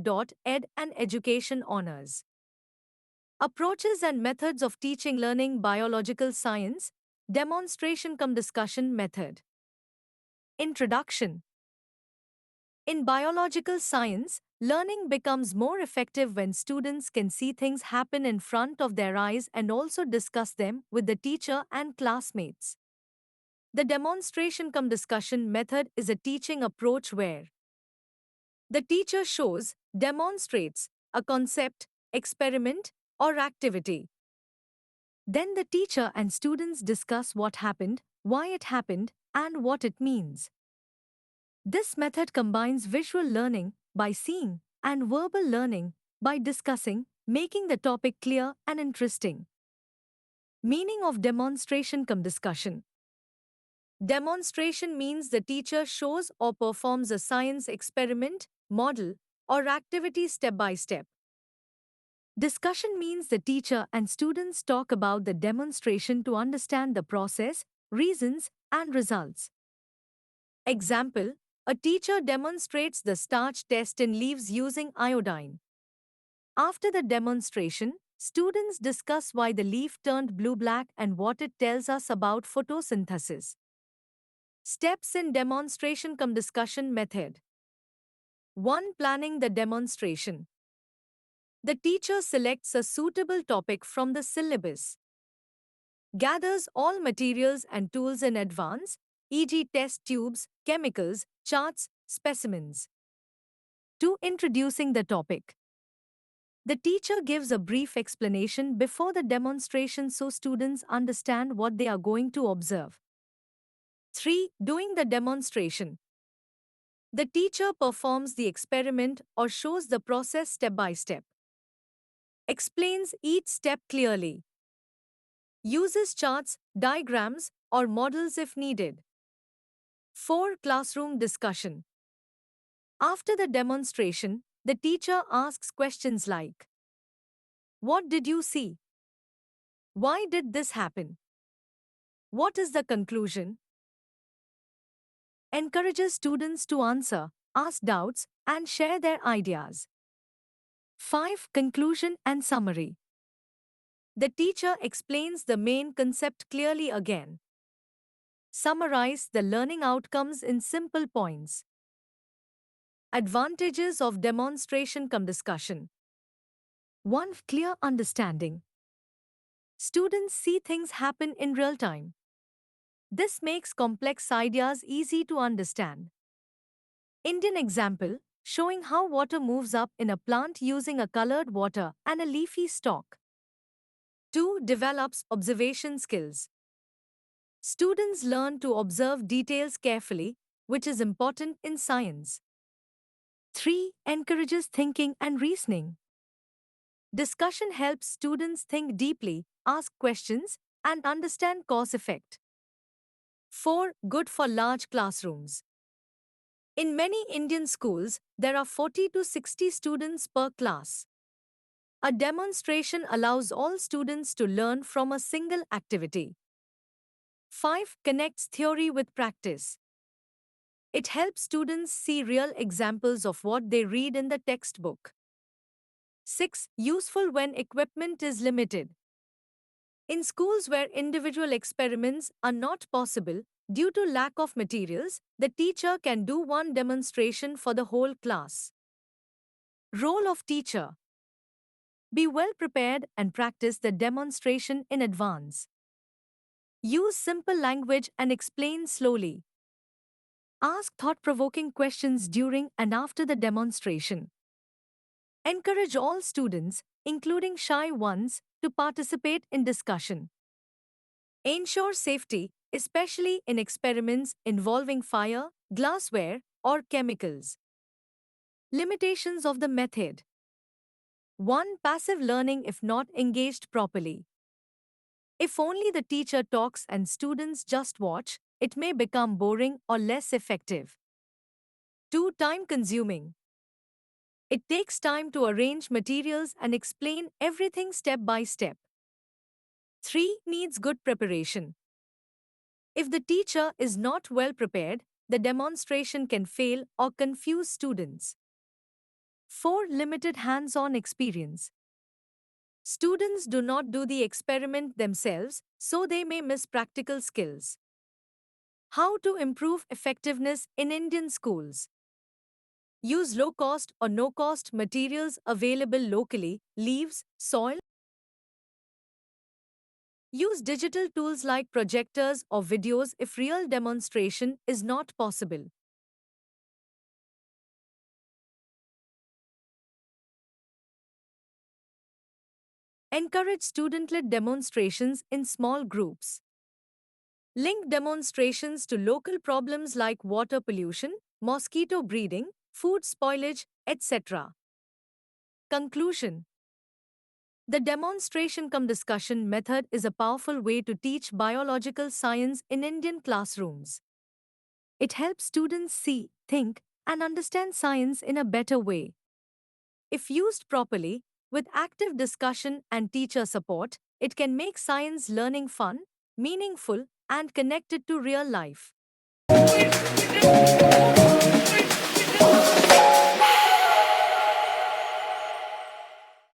Ed and Education Honors. Approaches and methods of teaching learning biological science, demonstration cum discussion method. Introduction. In biological science, learning becomes more effective when students can see things happen in front of their eyes and also discuss them with the teacher and classmates. The demonstration cum discussion method is a teaching approach where the teacher shows, demonstrates a concept, experiment, or activity. Then the teacher and students discuss what happened, why it happened, and what it means. This method combines visual learning by seeing and verbal learning by discussing, making the topic clear and interesting. Meaning of demonstration cum discussion. Demonstration means the teacher shows or performs a science experiment, model, or activity step by step. Discussion means the teacher and students talk about the demonstration to understand the process, reasons, and results. Example: a teacher demonstrates the starch test in leaves using iodine. After the demonstration, students discuss why the leaf turned blue-black and what it tells us about photosynthesis. Steps in demonstration cum discussion method. 1. Planning the demonstration. The teacher selects a suitable topic from the syllabus, gathers all materials and tools in advance, e.g., test tubes, chemicals, charts, specimens. 2. Introducing the topic. The teacher gives a brief explanation before the demonstration so students understand what they are going to observe. 3. Doing the demonstration. The teacher performs the experiment or shows the process step by step. Explains each step clearly. Uses charts, diagrams, or models if needed. 4. Classroom discussion. After the demonstration, the teacher asks questions like, "What did you see? Why did this happen? What is the conclusion?" Encourages students to answer, ask doubts, and share their ideas. 5. Conclusion and summary. The teacher explains the main concept clearly again. Summarize the learning outcomes in simple points. Advantages of demonstration cum discussion. 1. Clear understanding. Students see things happen in real time. This makes complex ideas easy to understand. Indian example, showing how water moves up in a plant using a colored water and a leafy stalk. 2. Develops observation skills. Students learn to observe details carefully, which is important in science. 3. Encourages thinking and reasoning. Discussion helps students think deeply, ask questions, and understand cause-effect. 4. Good for large classrooms. In many Indian schools, there are 40 to 60 students per class. A demonstration allows all students to learn from a single activity. 5. Connects theory with practice. It helps students see real examples of what they read in the textbook. 6. Useful when equipment is limited. In schools where individual experiments are not possible due to lack of materials, the teacher can do one demonstration for the whole class. Role of teacher. Be well prepared and practice the demonstration in advance. Use simple language and explain slowly. Ask thought-provoking questions during and after the demonstration. Encourage all students, including shy ones, to participate in discussion. Ensure safety, especially in experiments involving fire, glassware, or chemicals. Limitations of the method. 1. Passive learning if not engaged properly. If only the teacher talks and students just watch, it may become boring or less effective. 2. Time-consuming. It takes time to arrange materials and explain everything step by step. 3. Needs good preparation. If the teacher is not well prepared, the demonstration can fail or confuse students. 4. Limited hands-on experience. Students do not do the experiment themselves, so they may miss practical skills. How to improve effectiveness in Indian schools? Use low-cost or no-cost materials available locally, leaves, soil. Use digital tools like projectors or videos if real demonstration is not possible. Encourage student-led demonstrations in small groups. Link demonstrations to local problems like water pollution, mosquito breeding, food spoilage, etc. Conclusion. The demonstration cum discussion method is a powerful way to teach biological science in Indian classrooms. It helps students see, think, and understand science in a better way. If used properly, with active discussion and teacher support, it can make science learning fun, meaningful, and connected to real life.